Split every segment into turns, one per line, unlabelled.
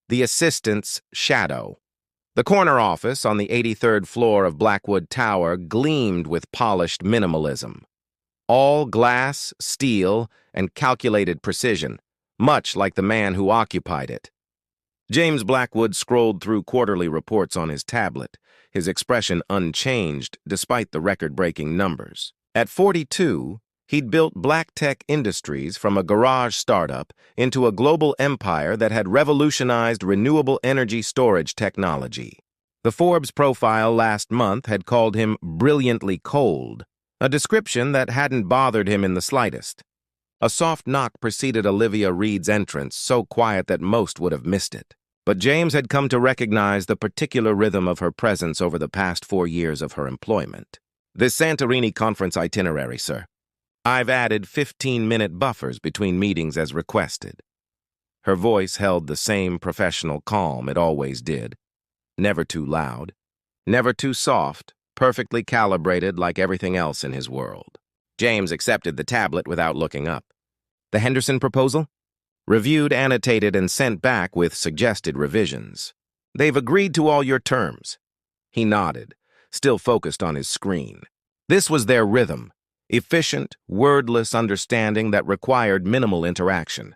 The assistant's shadow. The corner office on the 83rd floor of Blackwood Tower gleamed with polished minimalism. All glass, steel, and calculated precision, much like the man who occupied it. James Blackwood scrolled through quarterly reports on his tablet, his expression unchanged despite the record-breaking numbers. At 42, he'd built Black Tech Industries from a garage startup into a global empire that had revolutionized renewable energy storage technology. The Forbes profile last month had called him brilliantly cold, a description that hadn't bothered him in the slightest. A soft knock preceded Olivia Reed's entrance, so quiet that most would have missed it. But James had come to recognize the particular rhythm of her presence over the past 4 years of her employment. "This Santorini conference itinerary, sir. I've added 15-minute buffers between meetings as requested." Her voice held the same professional calm it always did. Never too loud, never too soft, perfectly calibrated like everything else in his world. James accepted the tablet without looking up. "The Henderson proposal?" "Reviewed, annotated, and sent back with suggested revisions. They've agreed to all your terms." He nodded, still focused on his screen. This was their rhythm, efficient, wordless understanding that required minimal interaction.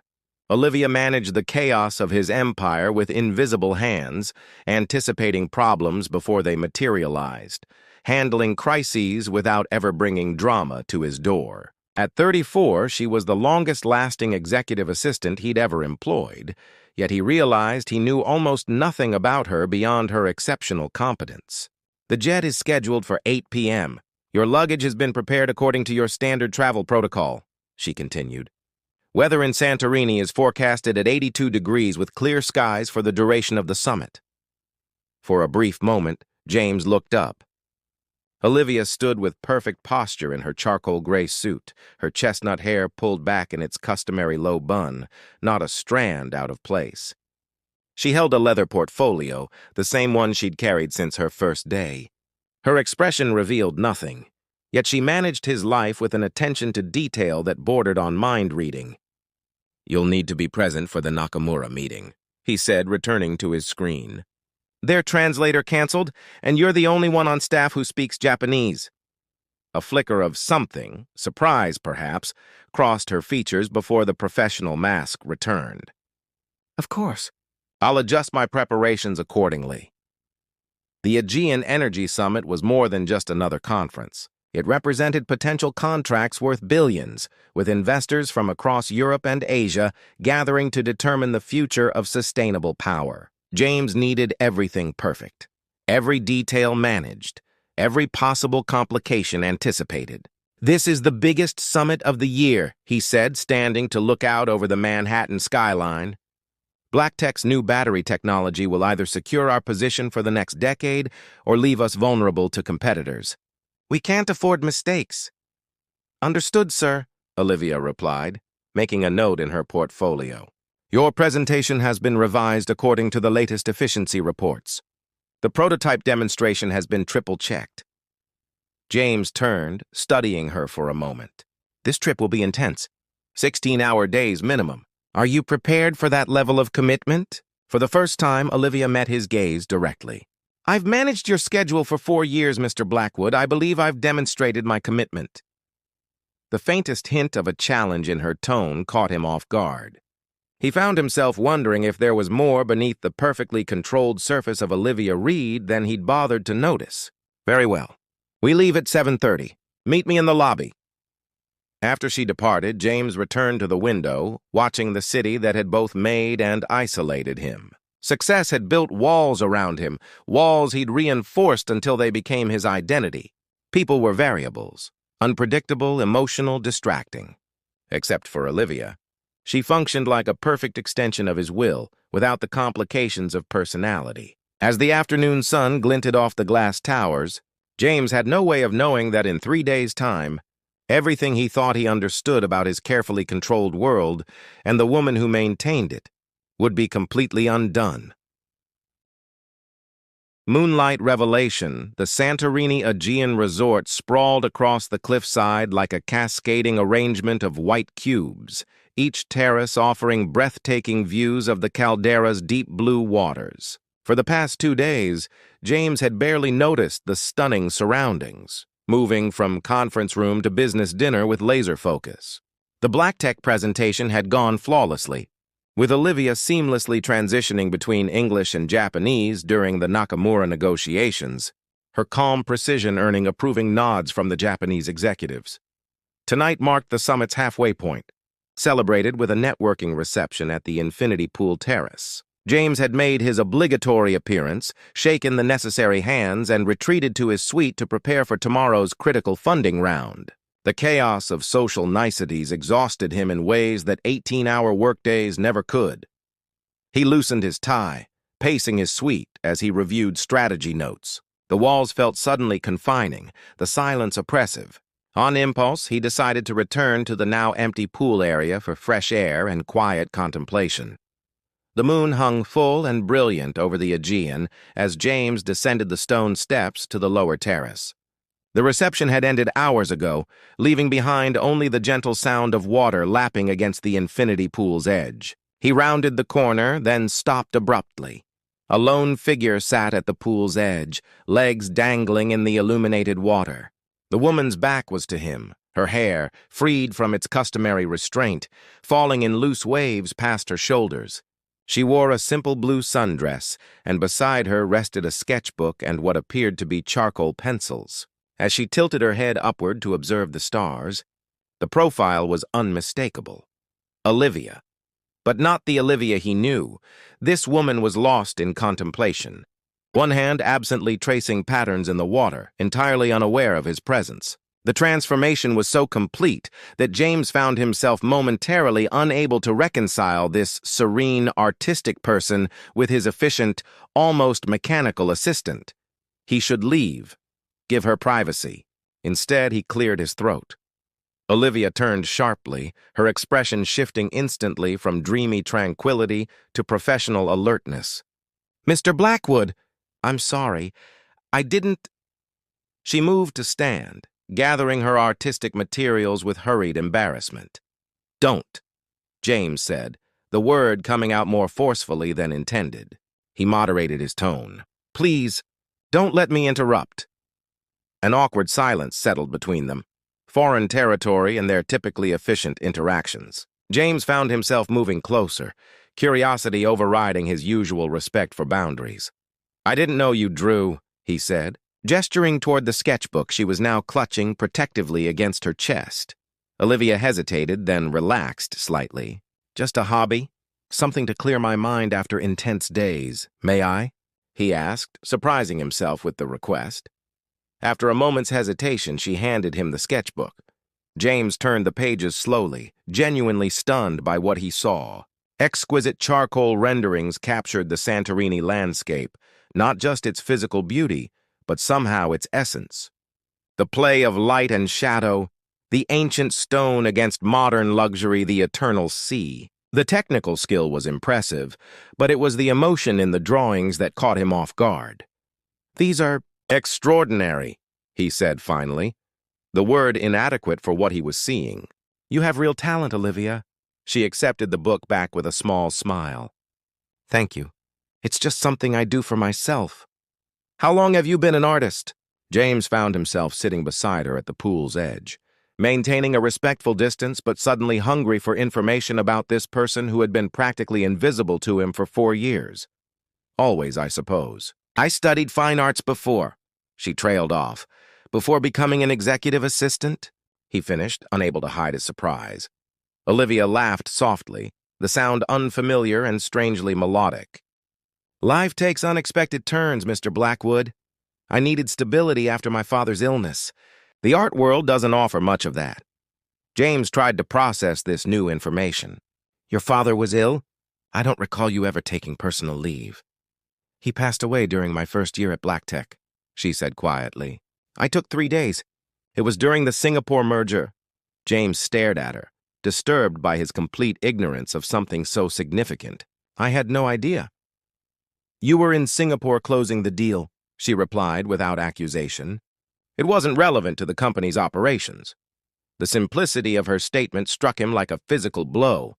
Olivia managed the chaos of his empire with invisible hands, anticipating problems before they materialized, handling crises without ever bringing drama to his door. At 34, she was the longest-lasting executive assistant he'd ever employed, yet he realized he knew almost nothing about her beyond her exceptional competence. "The jet is scheduled for 8 p.m. Your luggage has been prepared according to your standard travel protocol," she continued. "Weather in Santorini is forecasted at 82 degrees with clear skies for the duration of the summit." For a brief moment, James looked up. Olivia stood with perfect posture in her charcoal gray suit, her chestnut hair pulled back in its customary low bun, not a strand out of place. She held a leather portfolio, the same one she'd carried since her first day. Her expression revealed nothing, yet she managed his life with an attention to detail that bordered on mind-reading. "You'll need to be present for the Nakamura meeting," he said, returning to his screen. "Their translator canceled, and you're the only one on staff who speaks Japanese." A flicker of something, surprise perhaps, crossed her features before the professional mask returned. "Of course. I'll adjust my preparations accordingly." The Aegean Energy Summit was more than just another conference. It represented potential contracts worth billions, with investors from across Europe and Asia gathering to determine the future of sustainable power. James needed everything perfect, every detail managed, every possible complication anticipated. "This is the biggest summit of the year," he said, standing to look out over the Manhattan skyline. "BlackTech's new battery technology will either secure our position for the next decade or leave us vulnerable to competitors. We can't afford mistakes." "Understood, sir," Olivia replied, making a note in her portfolio. "Your presentation has been revised according to the latest efficiency reports. The prototype demonstration has been triple-checked." James turned, studying her for a moment. "This trip will be intense. 16-hour days minimum. Are you prepared for that level of commitment?" For the first time, Olivia met his gaze directly. "I've managed your schedule for 4 years, Mr. Blackwood. I believe I've demonstrated my commitment." The faintest hint of a challenge in her tone caught him off guard. He found himself wondering if there was more beneath the perfectly controlled surface of Olivia Reed than he'd bothered to notice. "Very well. We leave at 7:30. Meet me in the lobby." After she departed, James returned to the window, watching the city that had both made and isolated him. Success had built walls around him, walls he'd reinforced until they became his identity. People were variables, unpredictable, emotional, distracting. Except for Olivia. She functioned like a perfect extension of his will, without the complications of personality. As the afternoon sun glinted off the glass towers, James had no way of knowing that in 3 days' time, everything he thought he understood about his carefully controlled world and the woman who maintained it would be completely undone. Moonlight revelation, the Santorini Aegean resort sprawled across the cliffside like a cascading arrangement of white cubes, each terrace offering breathtaking views of the caldera's deep blue waters. For the past 2 days, James had barely noticed the stunning surroundings, moving from conference room to business dinner with laser focus. The Black Tech presentation had gone flawlessly, with Olivia seamlessly transitioning between English and Japanese during the Nakamura negotiations, her calm precision earning approving nods from the Japanese executives. Tonight marked the summit's halfway point, celebrated with a networking reception at the Infinity Pool Terrace. James had made his obligatory appearance, shaken the necessary hands, and retreated to his suite to prepare for tomorrow's critical funding round. The chaos of social niceties exhausted him in ways that 18-hour workdays never could. He loosened his tie, pacing his suite as he reviewed strategy notes. The walls felt suddenly confining, the silence oppressive. On impulse, he decided to return to the now empty pool area for fresh air and quiet contemplation. The moon hung full and brilliant over the Aegean as James descended the stone steps to the lower terrace. The reception had ended hours ago, leaving behind only the gentle sound of water lapping against the infinity pool's edge. He rounded the corner, then stopped abruptly. A lone figure sat at the pool's edge, legs dangling in the illuminated water. The woman's back was to him, her hair, freed from its customary restraint, falling in loose waves past her shoulders. She wore a simple blue sundress, and beside her rested a sketchbook and what appeared to be charcoal pencils. As she tilted her head upward to observe the stars, the profile was unmistakable. Olivia. But not the Olivia he knew. This woman was lost in contemplation, one hand absently tracing patterns in the water, entirely unaware of his presence. The transformation was so complete that James found himself momentarily unable to reconcile this serene, artistic person with his efficient, almost mechanical assistant. He should leave, give her privacy. Instead, he cleared his throat. Olivia turned sharply, her expression shifting instantly from dreamy tranquility to professional alertness. "Mr. Blackwood, I'm sorry. I didn't—" She moved to stand, gathering her artistic materials with hurried embarrassment. "Don't," James said, the word coming out more forcefully than intended. He moderated his tone. "Please, don't let me interrupt." An awkward silence settled between them, foreign territory in their typically efficient interactions. James found himself moving closer, curiosity overriding his usual respect for boundaries. "I didn't know you drew," he said, gesturing toward the sketchbook she was now clutching protectively against her chest. Olivia hesitated, then relaxed slightly. "Just a hobby? Something to clear my mind after intense days. May I?" he asked, surprising himself with the request. After a moment's hesitation, she handed him the sketchbook. James turned the pages slowly, genuinely stunned by what he saw. Exquisite charcoal renderings captured the Santorini landscape, not just its physical beauty, but somehow its essence. The play of light and shadow, the ancient stone against modern luxury, the eternal sea. The technical skill was impressive, but it was the emotion in the drawings that caught him off guard. "These are extraordinary," he said finally, the word inadequate for what he was seeing. "You have real talent, Olivia." She accepted the book back with a small smile. "Thank you. It's just something I do for myself." "How long have you been an artist?" James found himself sitting beside her at the pool's edge, maintaining a respectful distance but suddenly hungry for information about this person who had been practically invisible to him for 4 years. "Always, I suppose." "I studied fine arts before," she trailed off. "Before becoming an executive assistant," he finished, unable to hide his surprise. Olivia laughed softly, the sound unfamiliar and strangely melodic. "Life takes unexpected turns, Mr. Blackwood. I needed stability after my father's illness. The art world doesn't offer much of that." James tried to process this new information. "Your father was ill? I don't recall you ever taking personal leave." "He passed away during my first year at Black Tech," she said quietly. "I took 3 days. It was during the Singapore merger." James stared at her, disturbed by his complete ignorance of something so significant. "I had no idea." "You were in Singapore closing the deal," she replied without accusation. It wasn't relevant to the company's operations. The simplicity of her statement struck him like a physical blow.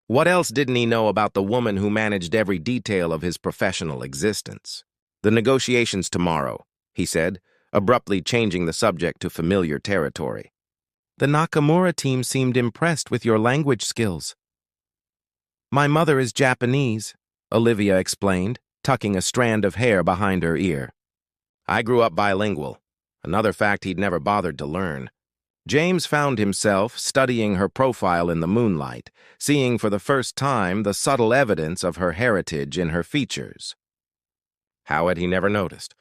What else didn't he know about the woman who managed every detail of his professional existence? "The negotiations tomorrow," he said, abruptly changing the subject to familiar territory. "The Nakamura team seemed impressed with your language skills." "My mother is Japanese," Olivia explained, tucking a strand of hair behind her ear. "I grew up bilingual," another fact he'd never bothered to learn. James found himself studying her profile in the moonlight, seeing for the first time the subtle evidence of her heritage in her features. How had he never noticed?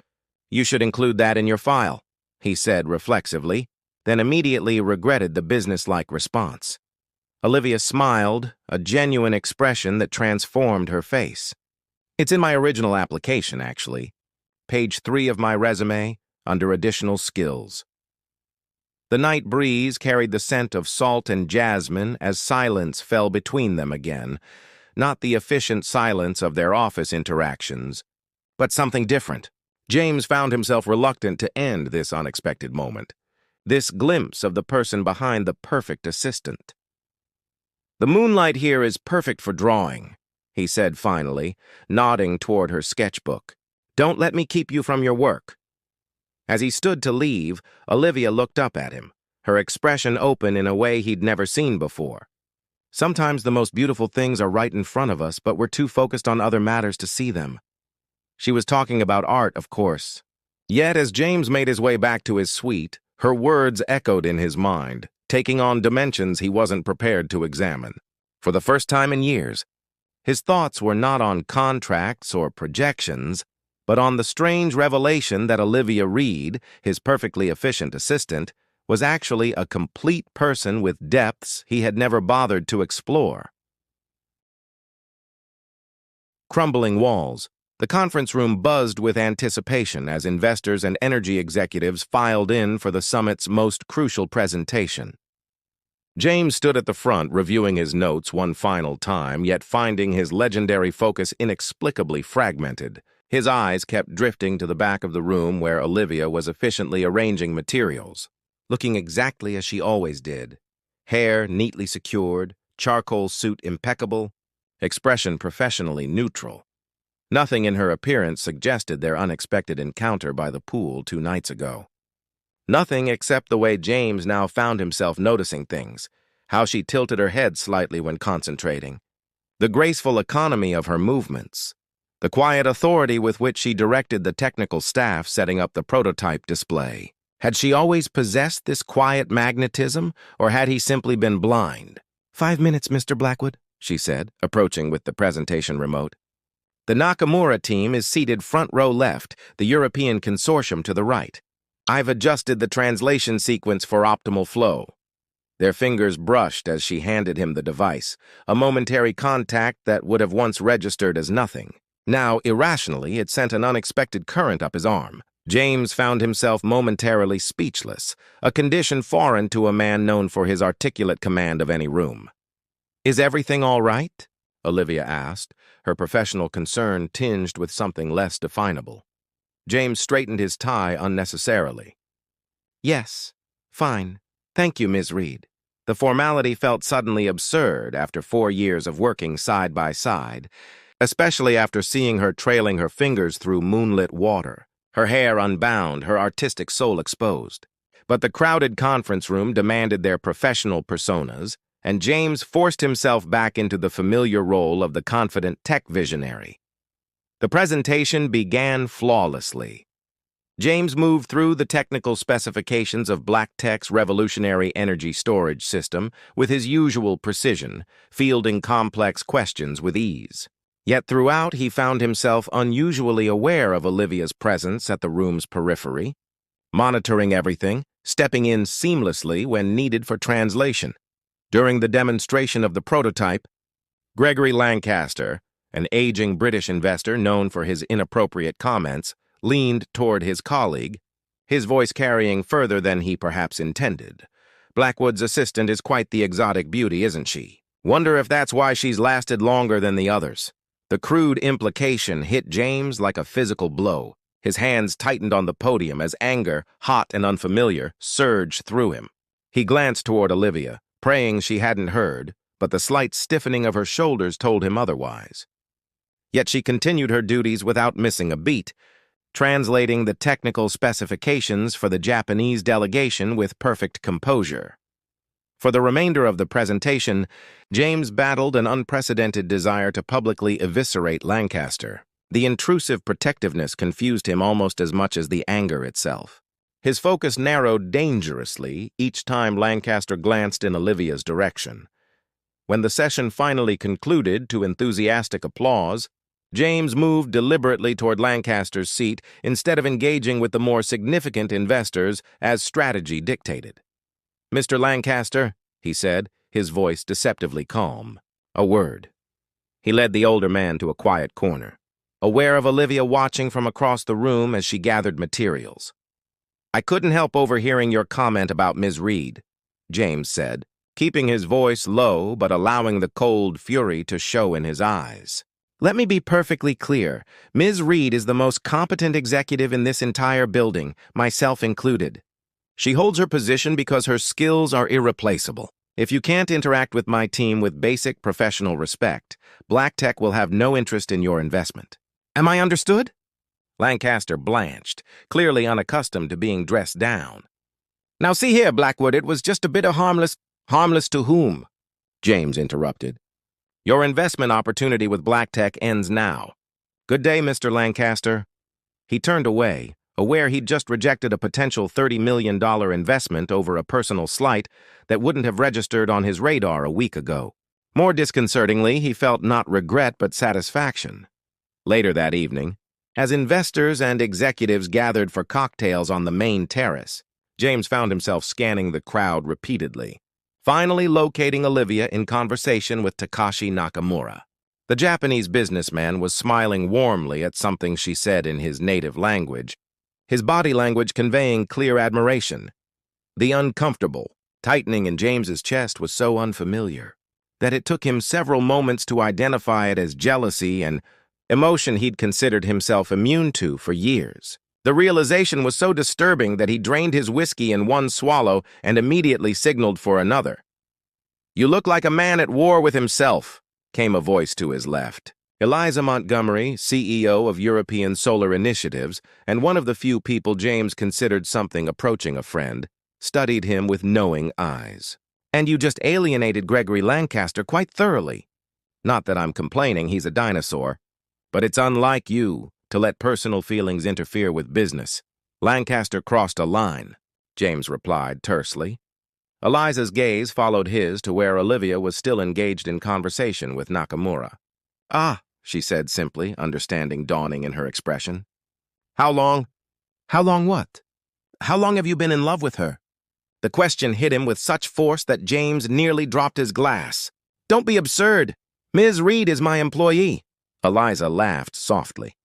"You should include that in your file," he said reflexively, then immediately regretted the businesslike response. Olivia smiled, a genuine expression that transformed her face. "It's in my original application, actually. Page 3 of my resume, under additional skills." The night breeze carried the scent of salt and jasmine as silence fell between them again, not the efficient silence of their office interactions, but something different. James found himself reluctant to end this unexpected moment, this glimpse of the person behind the perfect assistant. "The moonlight here is perfect for drawing," he said finally, nodding toward her sketchbook. "Don't let me keep you from your work." As he stood to leave, Olivia looked up at him, her expression open in a way he'd never seen before. Sometimes the most beautiful things are right in front of us, but we're too focused on other matters to see them. She was talking about art, of course. Yet as James made his way back to his suite, her words echoed in his mind, taking on dimensions he wasn't prepared to examine. For the first time in years, his thoughts were not on contracts or projections, but on the strange revelation that Olivia Reed, his perfectly efficient assistant, was actually a complete person with depths he had never bothered to explore. Crumbling walls. The conference room buzzed with anticipation as investors and energy executives filed in for the summit's most crucial presentation. James stood at the front reviewing his notes one final time, yet finding his legendary focus inexplicably fragmented. His eyes kept drifting to the back of the room where Olivia was efficiently arranging materials, looking exactly as she always did. Hair neatly secured, charcoal suit impeccable, expression professionally neutral. Nothing in her appearance suggested their unexpected encounter by the pool 2 nights ago. Nothing except the way James now found himself noticing things, how she tilted her head slightly when concentrating, the graceful economy of her movements, the quiet authority with which she directed the technical staff setting up the prototype display. Had she always possessed this quiet magnetism, or had he simply been blind? "5 minutes, Mr. Blackwood," she said, approaching with the presentation remote. "The Nakamura team is seated front row left, the European consortium to the right. I've adjusted the translation sequence for optimal flow." Their fingers brushed as she handed him the device, a momentary contact that would have once registered as nothing. Now, irrationally, it sent an unexpected current up his arm. James found himself momentarily speechless, a condition foreign to a man known for his articulate command of any room. "Is everything all right?" Olivia asked, her professional concern tinged with something less definable. James straightened his tie unnecessarily. "Yes, fine. Thank you, Ms. Reed." The formality felt suddenly absurd after 4 years of working side by side, especially after seeing her trailing her fingers through moonlit water, her hair unbound, her artistic soul exposed. But the crowded conference room demanded their professional personas, and James forced himself back into the familiar role of the confident tech visionary. The presentation began flawlessly. James moved through the technical specifications of BlackTech's revolutionary energy storage system with his usual precision, fielding complex questions with ease. Yet throughout, he found himself unusually aware of Olivia's presence at the room's periphery, monitoring everything, stepping in seamlessly when needed for translation. During the demonstration of the prototype, Gregory Lancaster, an aging British investor known for his inappropriate comments, leaned toward his colleague, his voice carrying further than he perhaps intended. "Blackwood's assistant is quite the exotic beauty, isn't she? Wonder if that's why she's lasted longer than the others." The crude implication hit James like a physical blow. His hands tightened on the podium as anger, hot and unfamiliar, surged through him. He glanced toward Olivia, praying she hadn't heard, but the slight stiffening of her shoulders told him otherwise. Yet she continued her duties without missing a beat, translating the technical specifications for the Japanese delegation with perfect composure. For the remainder of the presentation, James battled an unprecedented desire to publicly eviscerate Lancaster. The intrusive protectiveness confused him almost as much as the anger itself. His focus narrowed dangerously each time Lancaster glanced in Olivia's direction. When the session finally concluded to enthusiastic applause, James moved deliberately toward Lancaster's seat instead of engaging with the more significant investors as strategy dictated. "Mr. Lancaster," he said, his voice deceptively calm. "A word." He led the older man to a quiet corner, aware of Olivia watching from across the room as she gathered materials. "I couldn't help overhearing your comment about Ms. Reed," James said, keeping his voice low but allowing the cold fury to show in his eyes. "Let me be perfectly clear. Ms. Reed is the most competent executive in this entire building, myself included. She holds her position because her skills are irreplaceable. If you can't interact with my team with basic professional respect, Black Tech will have no interest in your investment. Am I understood?" Lancaster blanched, clearly unaccustomed to being dressed down. "Now see here, Blackwood, it was just a bit of harmless—" "Harmless to whom?" James interrupted. "Your investment opportunity with Black Tech ends now. Good day, Mr. Lancaster." He turned away, aware he'd just rejected a potential $30 million investment over a personal slight that wouldn't have registered on his radar a week ago. More disconcertingly, he felt not regret but satisfaction. Later that evening, as investors and executives gathered for cocktails on the main terrace, James found himself scanning the crowd repeatedly, finally locating Olivia in conversation with Takashi Nakamura. The Japanese businessman was smiling warmly at something she said in his native language, his body language conveying clear admiration. The uncomfortable, tightening in James's chest was so unfamiliar that it took him several moments to identify it as jealousy, and emotion he'd considered himself immune to for years. The realization was so disturbing that he drained his whiskey in one swallow and immediately signaled for another. "You look like a man at war with himself," came a voice to his left. Eliza Montgomery, CEO of European Solar Initiatives, and one of the few people James considered something approaching a friend, studied him with knowing eyes. "And you just alienated Gregory Lancaster quite thoroughly. Not that I'm complaining, he's a dinosaur. But it's unlike you to let personal feelings interfere with business. Lancaster crossed a line," James replied tersely. Eliza's gaze followed his to where Olivia was still engaged in conversation with Nakamura. "Ah," she said simply, understanding dawning in her expression. How long what? How long have you been in love with her?" The question hit him with such force that James nearly dropped his glass. "Don't be absurd. Ms. Reed is my employee." Eliza laughed softly.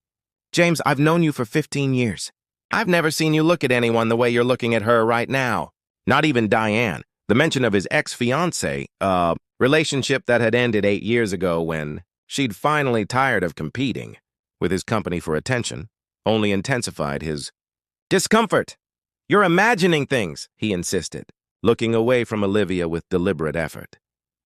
"James, I've known you for 15 years. I've never seen you look at anyone the way you're looking at her right now. Not even Diane." The mention of his ex-fiancée, relationship that had ended 8 years ago when she'd finally tired of competing with his company for attention, only intensified his discomfort. "You're imagining things," he insisted, looking away from Olivia with deliberate effort.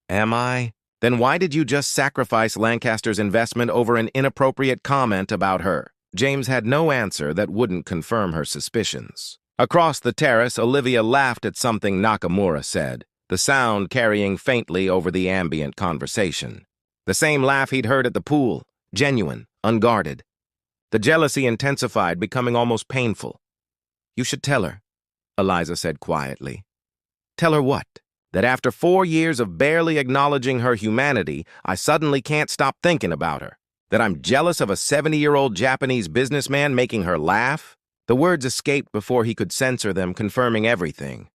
"Am I? Then why did you just sacrifice Lancaster's investment over an inappropriate comment about her?" James had no answer that wouldn't confirm her suspicions. Across the terrace, Olivia laughed at something Nakamura said, the sound carrying faintly over the ambient conversation. The same laugh he'd heard at the pool, genuine, unguarded. The jealousy intensified, becoming almost painful. "You should tell her," Eliza said quietly. "Tell her what? That after 4 years of barely acknowledging her humanity, I suddenly can't stop thinking about her. That I'm jealous of a 70-year-old Japanese businessman making her laugh?" The words escaped before he could censor them, confirming everything.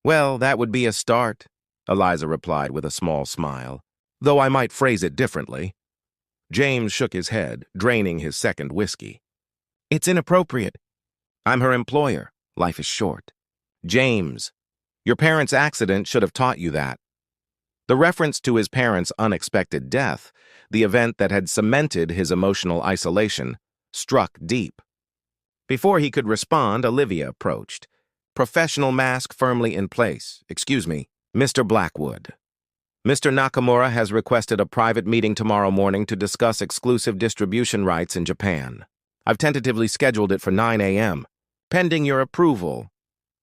"Well, that would be a start," Eliza replied with a small smile, "though I might phrase it differently." James shook his head, draining his second whiskey. "It's inappropriate. I'm her employer. Life is short." "James, your parents' accident should have taught you that." The reference to his parents' unexpected death, the event that had cemented his emotional isolation, struck deep. Before he could respond, Olivia approached. professional mask firmly in place. Excuse me, Mr. Blackwood. Mr. Nakamura has requested a private meeting tomorrow morning to discuss exclusive distribution rights in Japan. I've tentatively scheduled it for 9 a.m., pending your approval.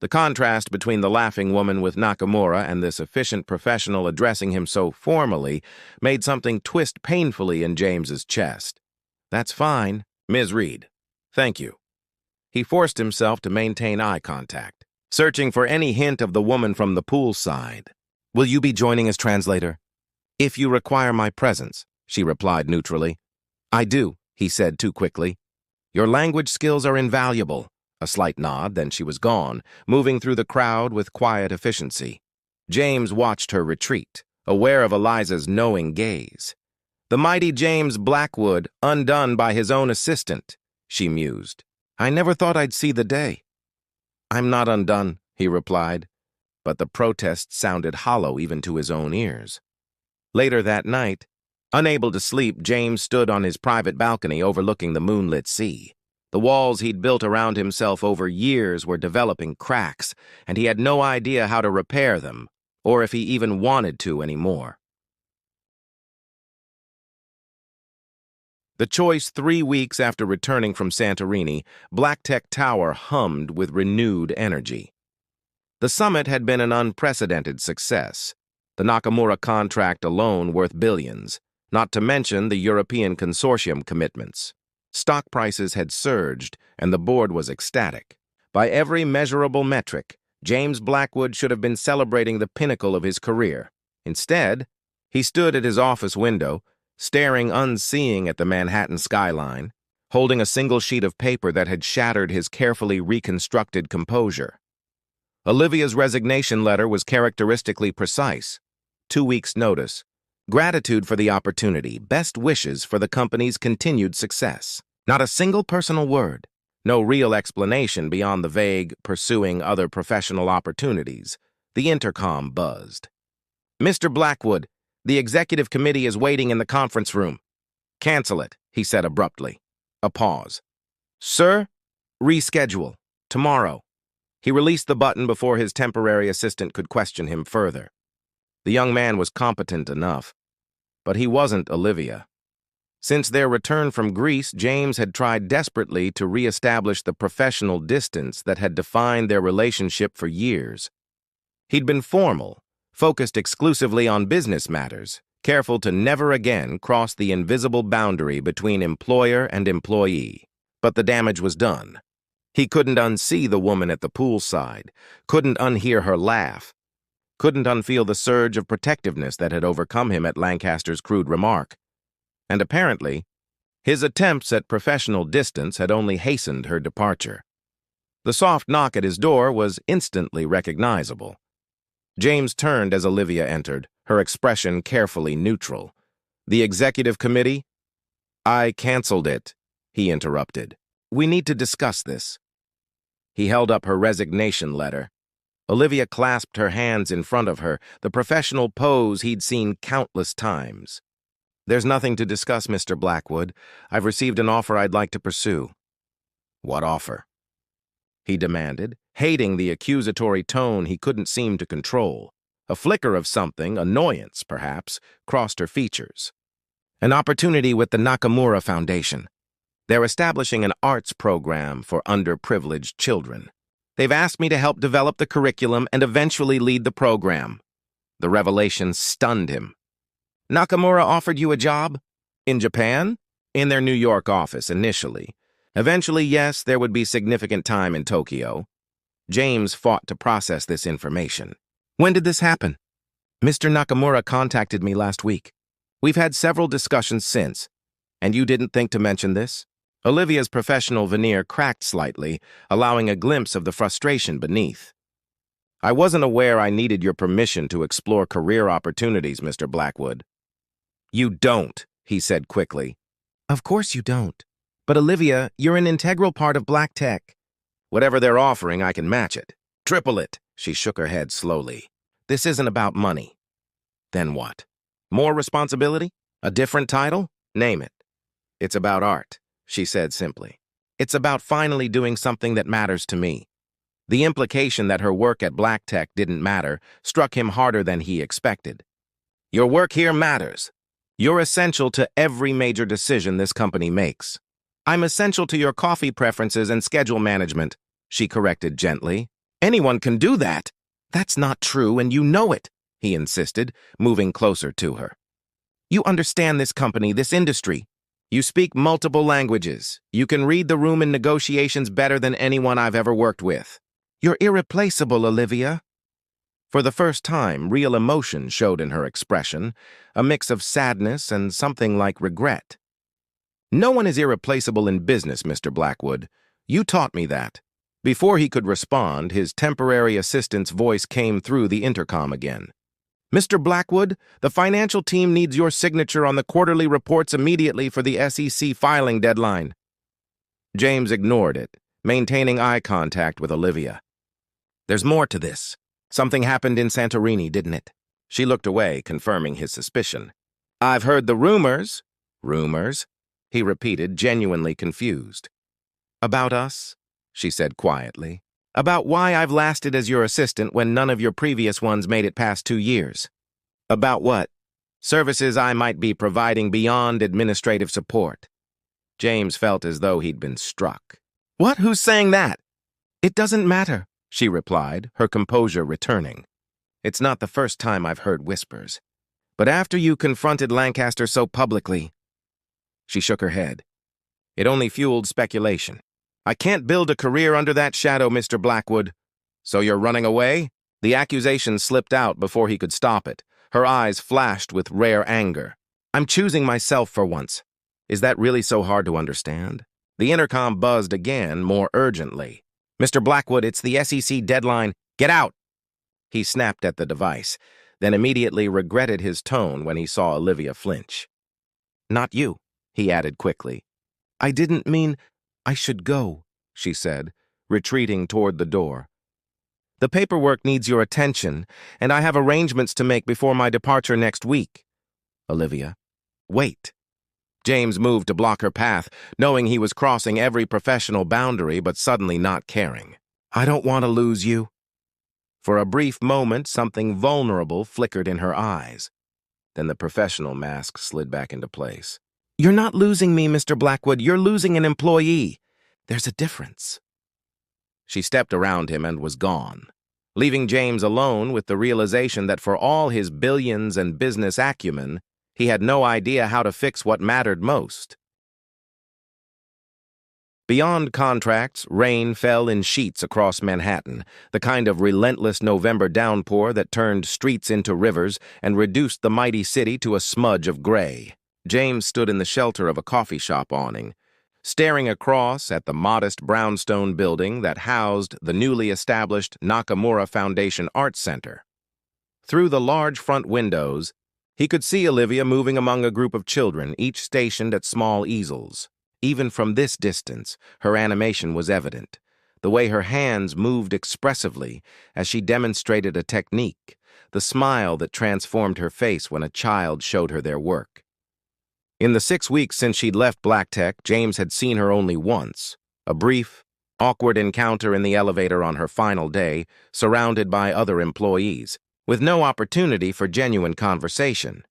The contrast between the laughing woman with Nakamura and this efficient professional addressing him so formally made something twist painfully in James's chest. That's fine, Ms. Reed. Thank you. He forced himself to maintain eye contact, searching for any hint of the woman from the poolside. Will you be joining as translator? If you require my presence, she replied neutrally. I do, he said too quickly. Your language skills are invaluable. A slight nod, then she was gone, moving through the crowd with quiet efficiency. James watched her retreat, aware of Eliza's knowing gaze. The mighty James Blackwood, undone by his own assistant, she mused. I never thought I'd see the day. I'm not undone, he replied, but the protest sounded hollow even to his own ears. Later that night, unable to sleep, James stood on his private balcony overlooking the moonlit sea. The walls he'd built around himself over years were developing cracks, and he had no idea how to repair them, or if he even wanted to anymore. The choice 3 weeks after returning from Santorini, Blacktech Tower hummed with renewed energy. The summit had been an unprecedented success, the Nakamura contract alone worth billions, not to mention the European consortium commitments. Stock prices had surged, and the board was ecstatic. By every measurable metric, James Blackwood should have been celebrating the pinnacle of his career. Instead, he stood at his office window, staring unseeing at the Manhattan skyline, holding a single sheet of paper that had shattered his carefully reconstructed composure. Olivia's resignation letter was characteristically precise. 2 weeks' notice. Gratitude for the opportunity. Best wishes for the company's continued success. Not a single personal word. No real explanation beyond the vague, pursuing other professional opportunities. The intercom buzzed. Mr. Blackwood, the executive committee is waiting in the conference room. Cancel it, he said abruptly. A pause. Sir, reschedule. Tomorrow. He released the button before his temporary assistant could question him further. The young man was competent enough, but he wasn't Olivia. Since their return from Greece, James had tried desperately to re-establish the professional distance that had defined their relationship for years. He'd been formal, focused exclusively on business matters, careful to never again cross the invisible boundary between employer and employee. But the damage was done. He couldn't unsee the woman at the poolside, couldn't unhear her laugh, couldn't unfeel the surge of protectiveness that had overcome him at Lancaster's crude remark. And apparently, his attempts at professional distance had only hastened her departure. The soft knock at his door was instantly recognizable. James turned as Olivia entered, her expression carefully neutral. The executive committee? I canceled it, he interrupted. We need to discuss this. He held up her resignation letter. Olivia clasped her hands in front of her, the professional pose he'd seen countless times. There's nothing to discuss, Mr. Blackwood. I've received an offer I'd like to pursue. What offer? He demanded, hating the accusatory tone he couldn't seem to control. A flicker of something, annoyance perhaps, crossed her features. An opportunity with the Nakamura Foundation. They're establishing an arts program for underprivileged children. They've asked me to help develop the curriculum and eventually lead the program. The revelation stunned him. Nakamura offered you a job? In Japan? In their New York office, initially. Eventually, yes, there would be significant time in Tokyo. James fought to process this information. When did this happen? Mr. Nakamura contacted me last week. We've had several discussions since. And you didn't think to mention this? Olivia's professional veneer cracked slightly, allowing a glimpse of the frustration beneath. I wasn't aware I needed your permission to explore career opportunities, Mr. Blackwood. You don't, he said quickly. Of course you don't. But Olivia, you're an integral part of Black Tech. Whatever they're offering, I can match it. Triple it, she shook her head slowly. This isn't about money. Then what? More responsibility? A different title? Name it. It's about art, she said simply. It's about finally doing something that matters to me. The implication that her work at Black Tech didn't matter struck him harder than he expected. Your work here matters. You're essential to every major decision this company makes. I'm essential to your coffee preferences and schedule management, she corrected gently. Anyone can do that. That's not true, and you know it, he insisted, moving closer to her. You understand this company, this industry. You speak multiple languages. You can read the room in negotiations better than anyone I've ever worked with. You're irreplaceable, Olivia. For the first time, real emotion showed in her expression, a mix of sadness and something like regret. No one is irreplaceable in business, Mr. Blackwood. You taught me that. Before he could respond, his temporary assistant's voice came through the intercom again. Mr. Blackwood, the financial team needs your signature on the quarterly reports immediately for the SEC filing deadline. James ignored it, maintaining eye contact with Olivia. There's more to this. Something happened in Santorini, didn't it? She looked away, confirming his suspicion. I've heard the rumors. Rumors? He repeated, genuinely confused. About us? She said quietly. About why I've lasted as your assistant when none of your previous ones made it past 2 years. About what? Services I might be providing beyond administrative support. James felt as though he'd been struck. What? Who's saying that? It doesn't matter, she replied, her composure returning. It's not the first time I've heard whispers. But after you confronted Lancaster so publicly... She shook her head. It only fueled speculation. I can't build a career under that shadow, Mr. Blackwood. So you're running away? The accusation slipped out before he could stop it. Her eyes flashed with rare anger. I'm choosing myself for once. Is that really so hard to understand? The intercom buzzed again, more urgently. Mr. Blackwood, it's the SEC deadline. Get out! He snapped at the device, then immediately regretted his tone when he saw Olivia flinch. Not you, he added quickly. I didn't mean... I should go, she said, retreating toward the door. The paperwork needs your attention, and I have arrangements to make before my departure next week. Olivia, wait. James moved to block her path, knowing he was crossing every professional boundary but suddenly not caring. I don't want to lose you. For a brief moment, something vulnerable flickered in her eyes. Then the professional mask slid back into place. You're not losing me, Mr. Blackwood. You're losing an employee. There's a difference. She stepped around him and was gone, leaving James alone with the realization that for all his billions and business acumen, he had no idea how to fix what mattered most. Beyond contracts, rain fell in sheets across Manhattan, the kind of relentless November downpour that turned streets into rivers and reduced the mighty city to a smudge of gray. James stood in the shelter of a coffee shop awning, staring across at the modest brownstone building that housed the newly established Nakamura Foundation Arts Center. Through the large front windows, he could see Olivia moving among a group of children, each stationed at small easels. Even from this distance, her animation was evident, the way her hands moved expressively as she demonstrated a technique, the smile that transformed her face when a child showed her their work. In the 6 weeks since she'd left Black Tech, James had seen her only once, a brief, awkward encounter in the elevator on her final day, surrounded by other employees, with no opportunity for genuine conversation.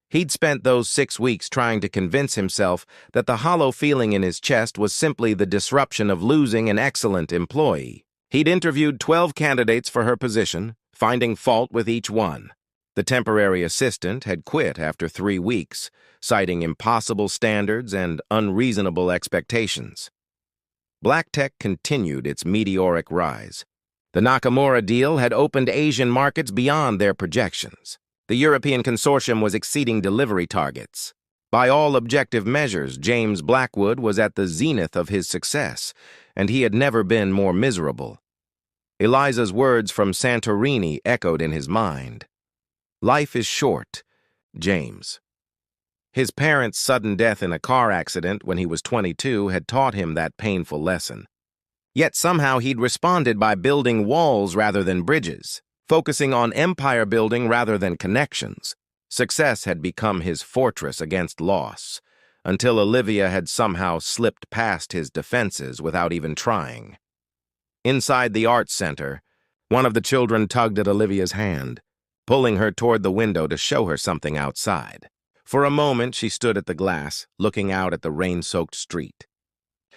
He'd spent those 6 weeks trying to convince himself that the hollow feeling in his chest was simply the disruption of losing an excellent employee. He'd interviewed 12 candidates for her position, finding fault with each one. The temporary assistant had quit after 3 weeks, citing impossible standards and unreasonable expectations. Black Tech continued its meteoric rise. The Nakamura deal had opened Asian markets beyond their projections. The European consortium was exceeding delivery targets. By all objective measures, James Blackwood was at the zenith of his success, and he had never been more miserable. Eliza's words from Santorini echoed in his mind. Life is short, James. His parents' sudden death in a car accident when he was 22 had taught him that painful lesson. Yet somehow he'd responded by building walls rather than bridges, focusing on empire building rather than connections. Success had become his fortress against loss, until Olivia had somehow slipped past his defenses without even trying. Inside the arts center, one of the children tugged at Olivia's hand, pulling her toward the window to show her something outside. For a moment, she stood at the glass, looking out at the rain-soaked street.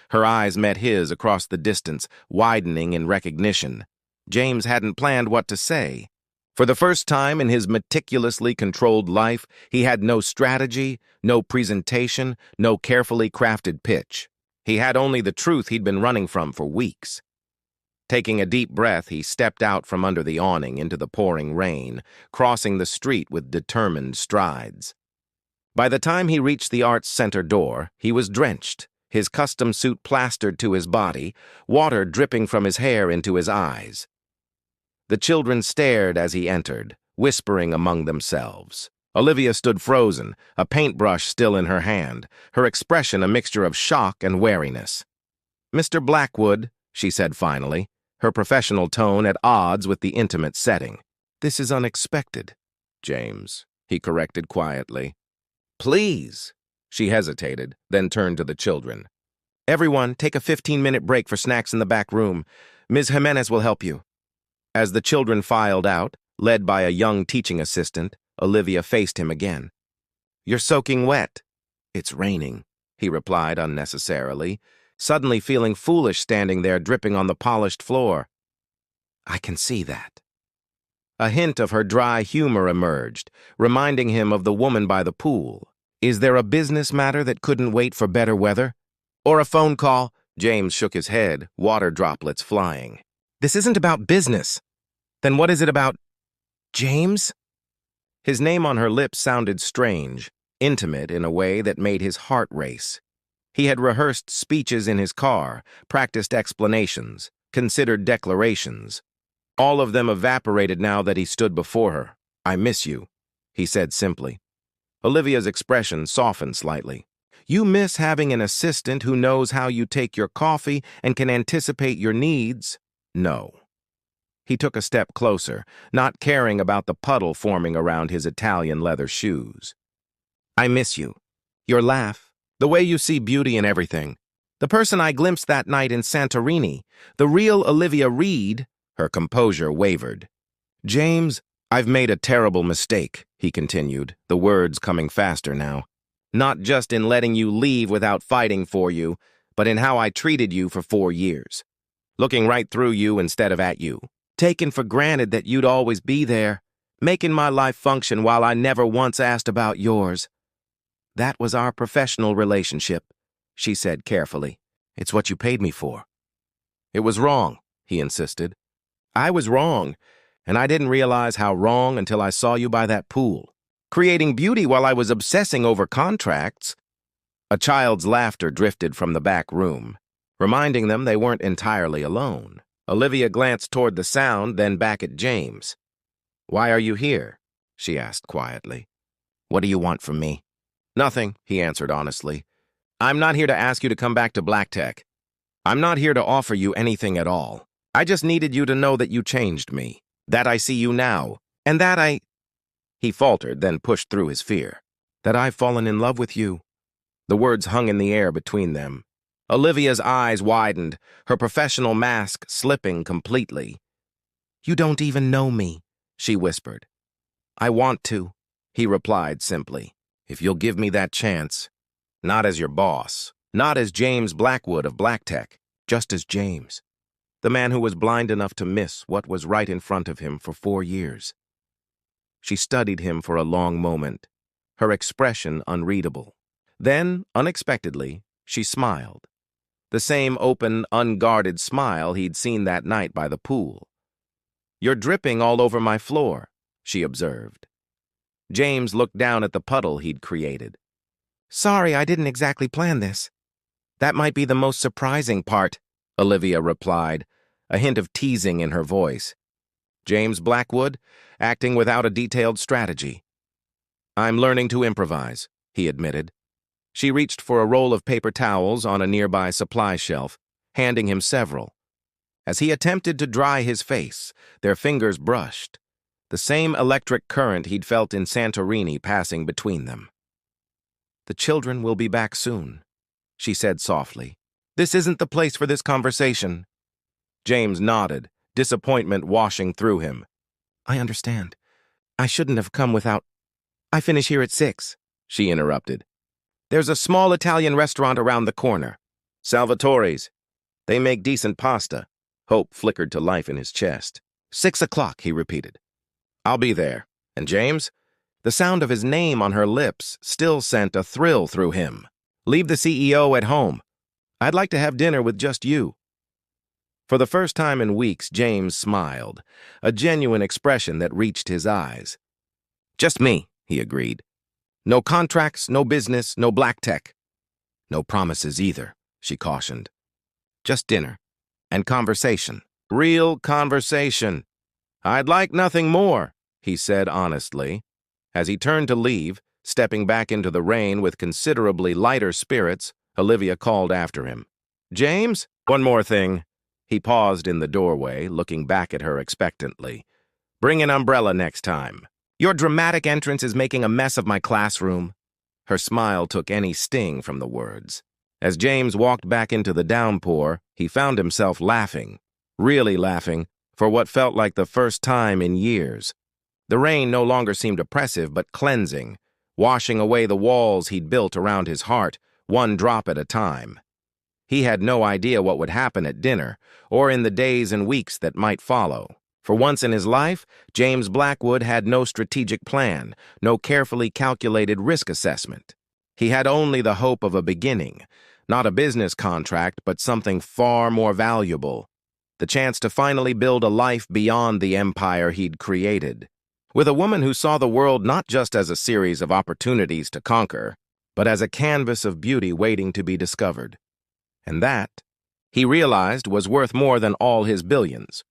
Her eyes met his across the distance, widening in recognition. James hadn't planned what to say. For the first time in his meticulously controlled life, he had no strategy, no presentation, no carefully crafted pitch. He had only the truth he'd been running from for weeks. Taking a deep breath, he stepped out from under the awning into the pouring rain, crossing the street with determined strides. By the time he reached the arts center door, he was drenched, his custom suit plastered to his body, water dripping from his hair into his eyes. The children stared as he entered, whispering among themselves. Olivia stood frozen, a paintbrush still in her hand, her expression a mixture of shock and wariness. "Mr. Blackwood," she said finally, her professional tone at odds with the intimate setting. "This is unexpected, James," he corrected quietly. "Please." She hesitated, then turned to the children. "Everyone, take a 15-minute break for snacks in the back room. Ms. Jimenez will help you." As the children filed out, led by a young teaching assistant, Olivia faced him again. "You're soaking wet." "It's raining," he replied unnecessarily, suddenly feeling foolish standing there dripping on the polished floor. "I can see that." A hint of her dry humor emerged, reminding him of the woman by the pool. "Is there a business matter that couldn't wait for better weather? Or a phone call?" James shook his head, water droplets flying. "This isn't about business. Then what is it about, James?" His name on her lips sounded strange, intimate in a way that made his heart race. He had rehearsed speeches in his car, practiced explanations, considered declarations. All of them evaporated now that he stood before her. "I miss you," he said simply. Olivia's expression softened slightly. "You miss having an assistant who knows how you take your coffee and can anticipate your needs?" "No." He took a step closer, not caring about the puddle forming around his Italian leather shoes. "I miss you. Your laugh, the way you see beauty in everything. The person I glimpsed that night in Santorini, the real Olivia Reed." Her composure wavered. "James, I've made a terrible mistake," he continued, the words coming faster now. "Not just in letting you leave without fighting for you, but in how I treated you for 4 years. Looking right through you instead of at you. Taking for granted that you'd always be there, making my life function while I never once asked about yours. That was our professional relationship," she said carefully. "It's what you paid me for." "It was wrong," he insisted. "I was wrong, and I didn't realize how wrong until I saw you by that pool, creating beauty while I was obsessing over contracts." A child's laughter drifted from the back room, reminding them they weren't entirely alone. Olivia glanced toward the sound, then back at James. "Why are you here?" she asked quietly. "What do you want from me?" "Nothing," he answered honestly. "I'm not here to ask you to come back to Black Tech. I'm not here to offer you anything at all. I just needed you to know that you changed me, that I see you now, and that I—" He faltered, then pushed through his fear. "That I've fallen in love with you." The words hung in the air between them. Olivia's eyes widened, her professional mask slipping completely. "You don't even know me," she whispered. "I want to," he replied simply. "If you'll give me that chance. Not as your boss, not as James Blackwood of Black Tech, just as James. The man who was blind enough to miss what was right in front of him for 4 years. She studied him for a long moment, her expression unreadable. Then, unexpectedly, she smiled. The same open, unguarded smile he'd seen that night by the pool. "You're dripping all over my floor," she observed. James looked down at the puddle he'd created. "Sorry, I didn't exactly plan this." "That might be the most surprising part," Olivia replied, a hint of teasing in her voice. James Blackwood, acting without a detailed strategy. "I'm learning to improvise," he admitted. She reached for a roll of paper towels on a nearby supply shelf, handing him several. As he attempted to dry his face, their fingers brushed, the same electric current he'd felt in Santorini passing between them. "The children will be back soon," she said softly. "This isn't the place for this conversation." James nodded, disappointment washing through him. I understand. I shouldn't have come without... I finish here at 6, she interrupted. There's a small Italian restaurant around the corner. Salvatore's. They make decent pasta. Hope flickered to life in his chest. 6 o'clock, he repeated. I'll be there. And James? The sound of his name on her lips still sent a thrill through him. Leave the CEO at home. I'd like to have dinner with just you. For the first time in weeks, James smiled, a genuine expression that reached his eyes. Just me, he agreed. No contracts, no business, no black tech. No promises either, she cautioned. Just dinner and conversation. Real conversation. I'd like nothing more, he said honestly. As he turned to leave, stepping back into the rain with considerably lighter spirits, Olivia called after him. James? One more thing. He paused in the doorway, looking back at her expectantly. Bring an umbrella next time. Your dramatic entrance is making a mess of my classroom. Her smile took any sting from the words. As James walked back into the downpour, he found himself laughing, really laughing, for what felt like the first time in years. The rain no longer seemed oppressive but cleansing, washing away the walls he'd built around his heart, one drop at a time. He had no idea what would happen at dinner, or in the days and weeks that might follow. For once in his life, James Blackwood had no strategic plan, no carefully calculated risk assessment. He had only the hope of a beginning, not a business contract, but something far more valuable, the chance to finally build a life beyond the empire he'd created. With a woman who saw the world not just as a series of opportunities to conquer, but as a canvas of beauty waiting to be discovered. And that, he realized, was worth more than all his billions.